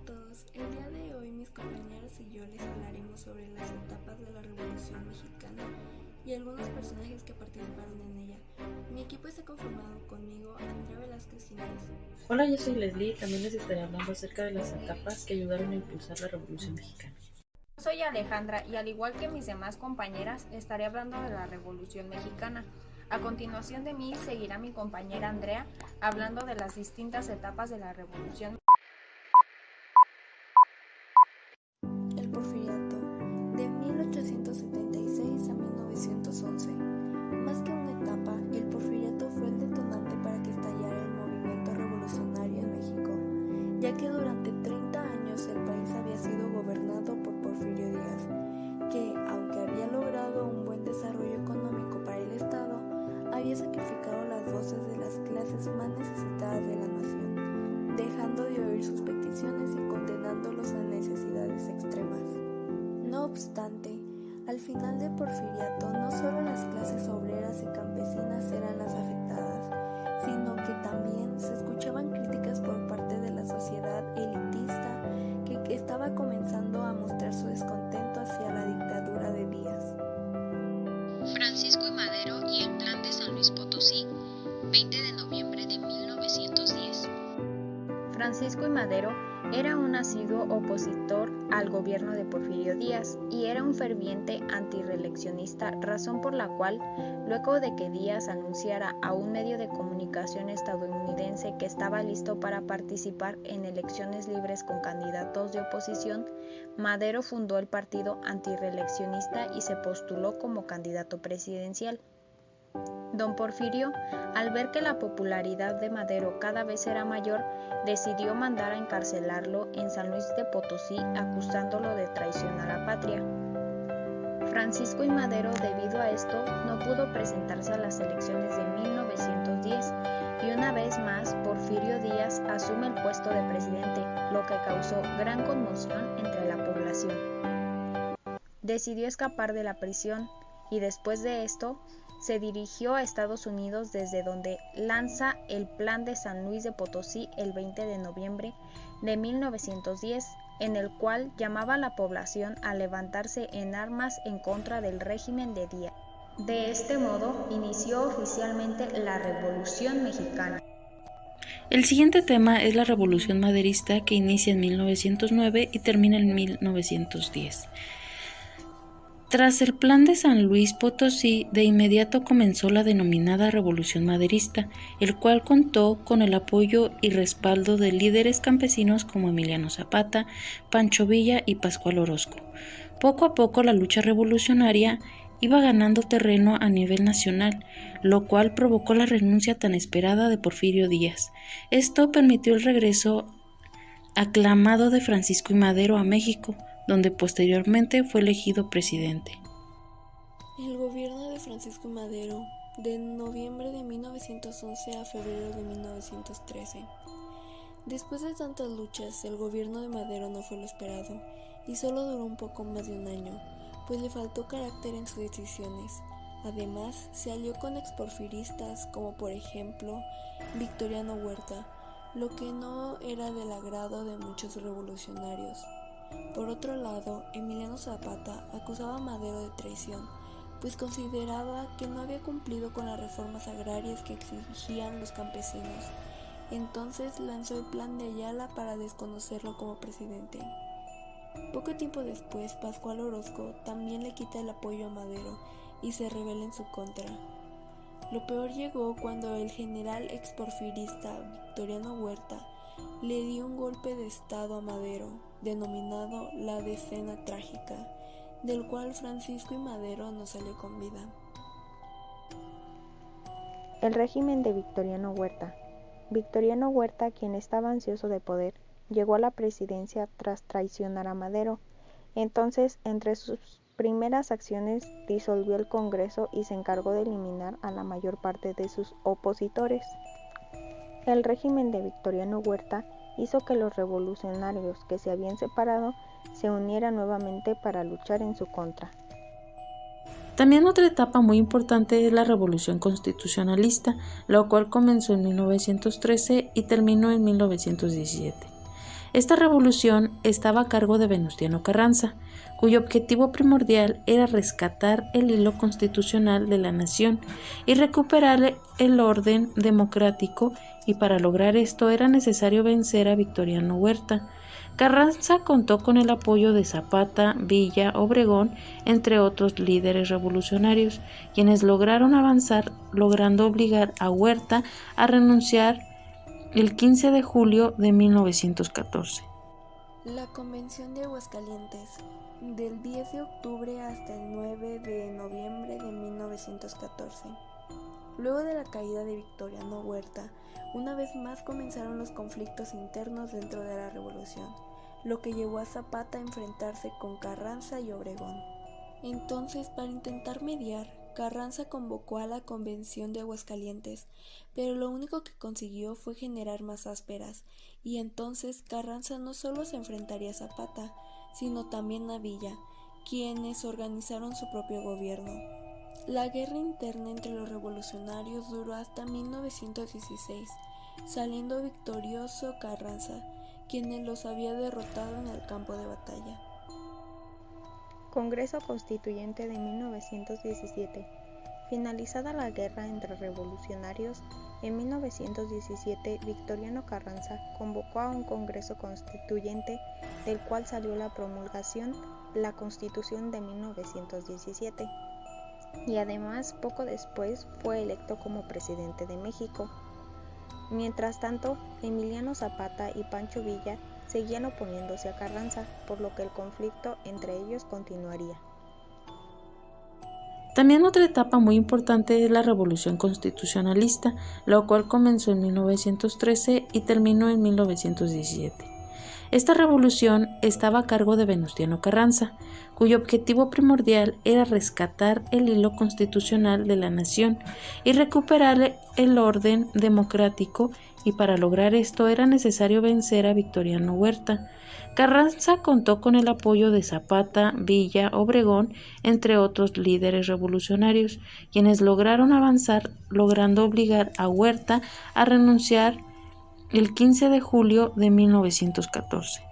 todos, el día de hoy mis compañeros y yo les hablaremos sobre las etapas de la Revolución Mexicana y algunos personajes que participaron en ella. Mi equipo está conformado conmigo, Andrea Velázquez Jiménez. Hola, yo soy Leslie y también les estaré hablando acerca de las etapas que ayudaron a impulsar la Revolución Mexicana. Soy Alejandra y al igual que mis demás compañeras estaré hablando de la Revolución Mexicana. A continuación de mí seguirá mi compañera Andrea hablando de las distintas etapas de la Revolución. El Porfiriato, de 1876 a 1911. Más que una etapa, el Porfiriato fue el detonante para que estallara el movimiento revolucionario en México, ya que durante 30 años el país había sido gobernado por Porfirio Díaz, que, aunque había logrado un buen desarrollo económico para el Estado, había sacrificado las voces de las clases más necesitadas de la nación, dejando de oír sus peticiones y condenándolos a necesidades extremas. No obstante, al final del Porfiriato no solo las clases obreras y campesinas eran las afectadas, sino que también se escuchaban críticas por parte de la sociedad elitista que estaba comenzando a mostrar su descontento hacia la dictadura de Díaz. Francisco I. Madero y el Plan de San Luis Potosí, 20 de noviembre de 1910. Francisco I. Madero era un asiduo opositor al gobierno de Porfirio Díaz y era un ferviente antirreeleccionista, razón por la cual, luego de que Díaz anunciara a un medio de comunicación estadounidense que estaba listo para participar en elecciones libres con candidatos de oposición, Madero fundó el partido antirreeleccionista y se postuló como candidato presidencial. Don Porfirio, al ver que la popularidad de Madero cada vez era mayor, decidió mandar a encarcelarlo en San Luis de Potosí, acusándolo de traición a la patria. Francisco I. Madero, debido a esto, no pudo presentarse a las elecciones de 1910 y una vez más Porfirio Díaz asume el puesto de presidente, lo que causó gran conmoción entre la población. Decidió escapar de la prisión y después de esto se dirigió a Estados Unidos, desde donde lanza el Plan de San Luis de Potosí el 20 de noviembre de 1910, en el cual llamaba a la población a levantarse en armas en contra del régimen de Díaz. De este modo, inició oficialmente la Revolución Mexicana. El siguiente tema es la Revolución Maderista, que inicia en 1909 y termina en 1910. Tras el Plan de San Luis Potosí, de inmediato comenzó la denominada Revolución Maderista, el cual contó con el apoyo y respaldo de líderes campesinos como Emiliano Zapata, Pancho Villa y Pascual Orozco. Poco a poco la lucha revolucionaria iba ganando terreno a nivel nacional, lo cual provocó la renuncia tan esperada de Porfirio Díaz. Esto permitió el regreso aclamado de Francisco I. Madero a México, donde posteriormente fue elegido presidente. El gobierno de Francisco I. Madero, de noviembre de 1911 a febrero de 1913. Después de tantas luchas, el gobierno de Madero no fue lo esperado y solo duró un poco más de un año, pues le faltó carácter en sus decisiones. Además, se alió con exporfiristas como por ejemplo Victoriano Huerta, lo que no era del agrado de muchos revolucionarios. Por otro lado, Emiliano Zapata acusaba a Madero de traición, pues consideraba que no había cumplido con las reformas agrarias que exigían los campesinos. Entonces lanzó el Plan de Ayala para desconocerlo como presidente. Poco tiempo después, Pascual Orozco también le quita el apoyo a Madero y se rebela en su contra. Lo peor llegó cuando el general exporfirista Victoriano Huerta le dio un golpe de estado a Madero, denominado la Decena Trágica, del cual Francisco I. Madero no salió con vida. El régimen de Victoriano Huerta. Victoriano Huerta, quien estaba ansioso de poder, llegó a la presidencia tras traicionar a Madero. Entonces, entre sus primeras acciones, disolvió el Congreso y se encargó de eliminar a la mayor parte de sus opositores. El régimen de Victoriano Huerta hizo que los revolucionarios que se habían separado se unieran nuevamente para luchar en su contra. También otra etapa muy importante es la Revolución Constitucionalista, la cual comenzó en 1913 y terminó en 1917. Esta revolución estaba a cargo de Venustiano Carranza, cuyo objetivo primordial era rescatar el hilo constitucional de la nación y recuperar el orden democrático, y para lograr esto era necesario vencer a Victoriano Huerta. Carranza contó con el apoyo de Zapata, Villa, Obregón, entre otros líderes revolucionarios, quienes lograron avanzar, logrando obligar a Huerta a renunciar el 15 de julio de 1914. La Convención de Aguascalientes, del 10 de octubre hasta el 9 de noviembre de 1914. Luego de la caída de Victoriano Huerta, una vez más comenzaron los conflictos internos dentro de la revolución, lo que llevó a Zapata a enfrentarse con Carranza y Obregón. Entonces, para intentar mediar, Carranza convocó a la Convención de Aguascalientes, pero lo único que consiguió fue generar más ásperas, y entonces Carranza no solo se enfrentaría a Zapata, sino también a Villa, quienes organizaron su propio gobierno. La guerra interna entre los revolucionarios duró hasta 1916, saliendo victorioso Carranza, quien los había derrotado en el campo de batalla. Congreso Constituyente de 1917. Finalizada la guerra entre revolucionarios, en 1917 Victoriano Carranza convocó a un Congreso Constituyente, del cual salió la promulgación, la Constitución de 1917. Y además, poco después, fue electo como presidente de México. Mientras tanto, Emiliano Zapata y Pancho Villa seguían oponiéndose a Carranza, por lo que el conflicto entre ellos continuaría. También otra etapa muy importante es la Revolución Constitucionalista, la cual comenzó en 1913 y terminó en 1917. Esta revolución estaba a cargo de Venustiano Carranza, cuyo objetivo primordial era rescatar el hilo constitucional de la nación y recuperar el orden democrático, y para lograr esto era necesario vencer a Victoriano Huerta. Carranza contó con el apoyo de Zapata, Villa, Obregón, entre otros líderes revolucionarios, quienes lograron avanzar, logrando obligar a Huerta a renunciar el 15 de julio de 1914.